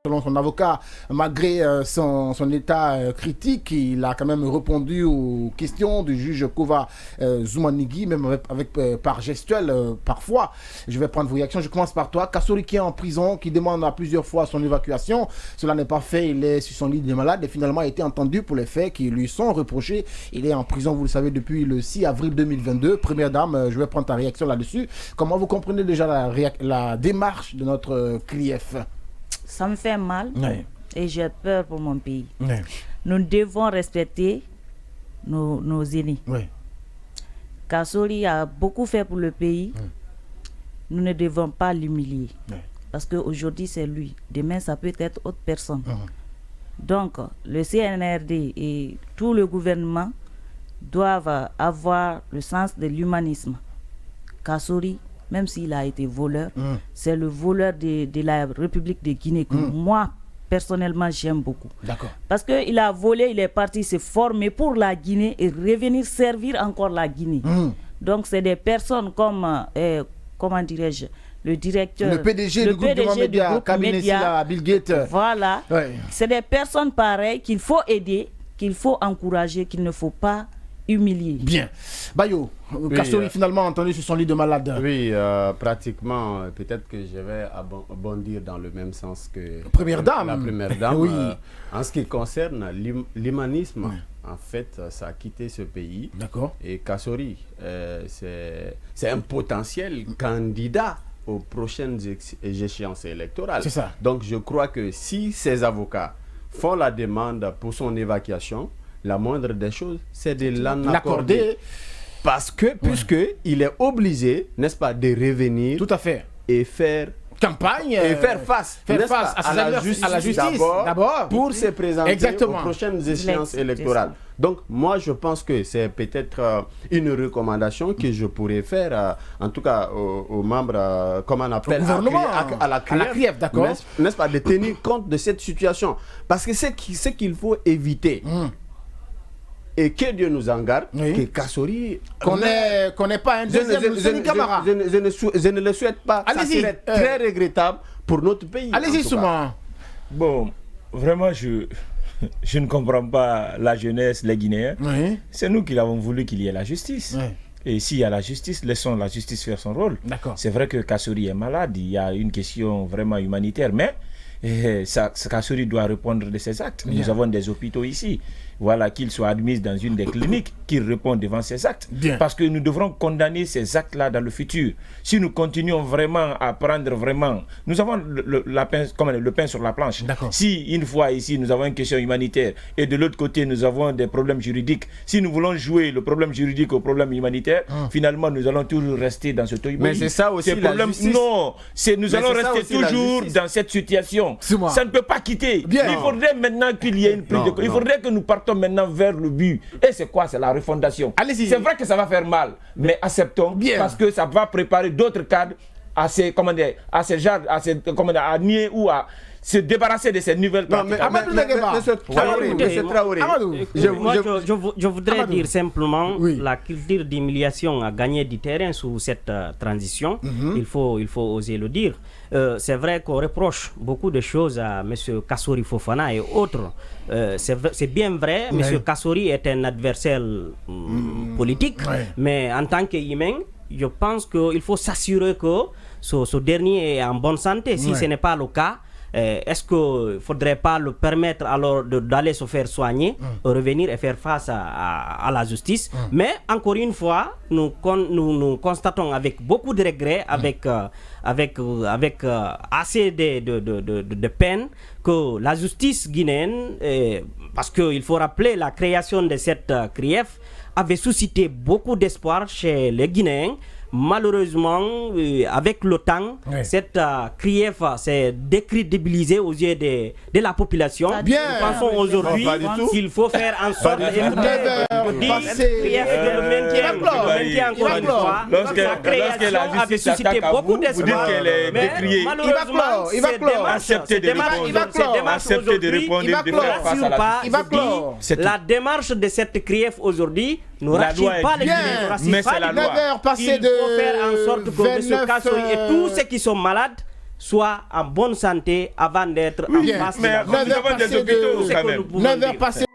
selon son avocat, malgré son état critique, il a quand même répondu aux questions du juge Kova Zoumanigui, même par gestuelle parfois. Je vais prendre vos réactions. Je commence par toi. Kassory qui est en prison, qui demande à plusieurs fois son évacuation. Cela n'est pas fait. Il est sur son lit de malade et finalement a été entendu pour les faits qui lui sont reprochés. Il est en prison, vous le savez, depuis le 6 avril 2022. Première dame, je vais prendre ta réaction là-dessus. Comment vous comprenez déjà la démarche de notre CRIEF? Ça me fait mal et j'ai peur pour mon pays. Oui. Nous devons respecter nos aînés. Oui. Kassory a beaucoup fait pour le pays. Nous ne devons pas l'humilier. Parce qu'aujourd'hui, c'est lui. Demain, ça peut être autre personne. Donc, le CNRD et tout le gouvernement doivent avoir le sens de l'humanisme. Kassory, même s'il a été voleur, c'est le voleur de la République de Guinée que moi, personnellement, j'aime beaucoup. D'accord. Parce qu'il a volé, il est parti se former pour la Guinée et revenir servir encore la Guinée. Donc, c'est des personnes comme, comment dirais-je, le directeur, le PDG du groupe Média, Média, Bill Gates. Voilà. Ouais. C'est des personnes pareilles qu'il faut aider, qu'il faut encourager, qu'il ne faut pas humilier. Bien. Bayo, Kassory finalement entendu sur son lit de malade. Oui, pratiquement, peut-être que je vais bondir dans le même sens que la Première Dame. Oui. En ce qui concerne l'humanisme, en fait, ça a quitté ce pays. D'accord. Et Kassory, c'est un potentiel candidat aux prochaines échéances électorales. C'est ça. Donc, je crois que si ses avocats font la demande pour son évacuation, la moindre des choses, c'est de l'accorder. Parce que, puisqu'il est obligé, n'est-ce pas, de revenir. Tout à fait. Et faire campagne. Et faire face à la justice d'abord pour se présenter aux prochaines échéances électorales. Donc, moi, je pense que c'est peut-être une recommandation que je pourrais faire, en tout cas, aux membres, comment on appelle, à la CRIEF, d'accord, n'est-ce pas, de tenir compte de cette situation. Parce que c'est ce qu'il faut éviter. Et que Dieu nous en garde, que Kassory... Qu'on n'ait pas un deuxième Camara. Je ne le souhaite pas. Ça serait très regrettable pour notre pays. Allez-y, Souma. Bon, vraiment, je ne comprends pas la jeunesse, les Guinéens. C'est nous qui avons voulu qu'il y ait la justice. Et s'il y a la justice, laissons la justice faire son rôle. C'est vrai que Kassory est malade, il y a une question vraiment humanitaire, mais Kassory doit répondre de ses actes. Nous avons des hôpitaux ici. Voilà, qu'il soit admis dans une des cliniques, qu'il réponde devant ses actes. Parce que nous devrons condamner ces actes-là dans le futur. Si nous continuons vraiment à prendre vraiment... Nous avons le pain sur la planche. Si une fois ici, nous avons une question humanitaire et de l'autre côté, nous avons des problèmes juridiques, si nous voulons jouer le problème juridique au problème humanitaire, finalement, nous allons toujours rester dans ce toy. Mais c'est ça aussi la justice. Non, nous allons rester toujours dans cette situation. Ça ne peut pas quitter. Il faudrait maintenant qu'il y ait une prise de... Il faudrait que nous partons maintenant vers le but. Et c'est quoi? C'est la refondation. C'est vrai que ça va faire mal, mais acceptons, parce que ça va préparer d'autres cadres à nier ou à se débarrasser de ces nouvelles pratiques. Je voudrais dire simplement la culture d'humiliation a gagné du terrain sous cette transition. Il faut oser le dire. C'est vrai qu'on reproche beaucoup de choses à M. Kassory Fofana et autres. C'est bien vrai, M. Kassory est un adversaire politique, mais en tant qu'humain, je pense qu'il faut s'assurer que ce dernier est en bonne santé. Si ce n'est pas le cas, est-ce qu'il ne faudrait pas le permettre alors d'aller se faire soigner, revenir et faire face à la justice? Mais encore une fois, nous constatons avec beaucoup de regrets, avec assez de peine, que la justice guinéenne, parce qu'il faut rappeler la création de cette CRIEF, avait suscité beaucoup d'espoir chez les Guinéens. Malheureusement, avec le temps, cette CRIEF s'est décrédibilisée aux yeux de la population. Nous pensons aujourd'hui qu'il faut faire en sorte de dire CRIEF de le maintien encore une fois. La création avait suscité beaucoup d'espoir. Mais malheureusement, ces démarches aujourd'hui, la démarche de cette CRIEF aujourd'hui ne rassure pas les Guinéens. Mais c'est la loi. Il faut faire en sorte que M. Kassory et tous ceux qui sont malades soit en bonne santé avant d'être en face mais de la... nous avons des hôpitaux quand même.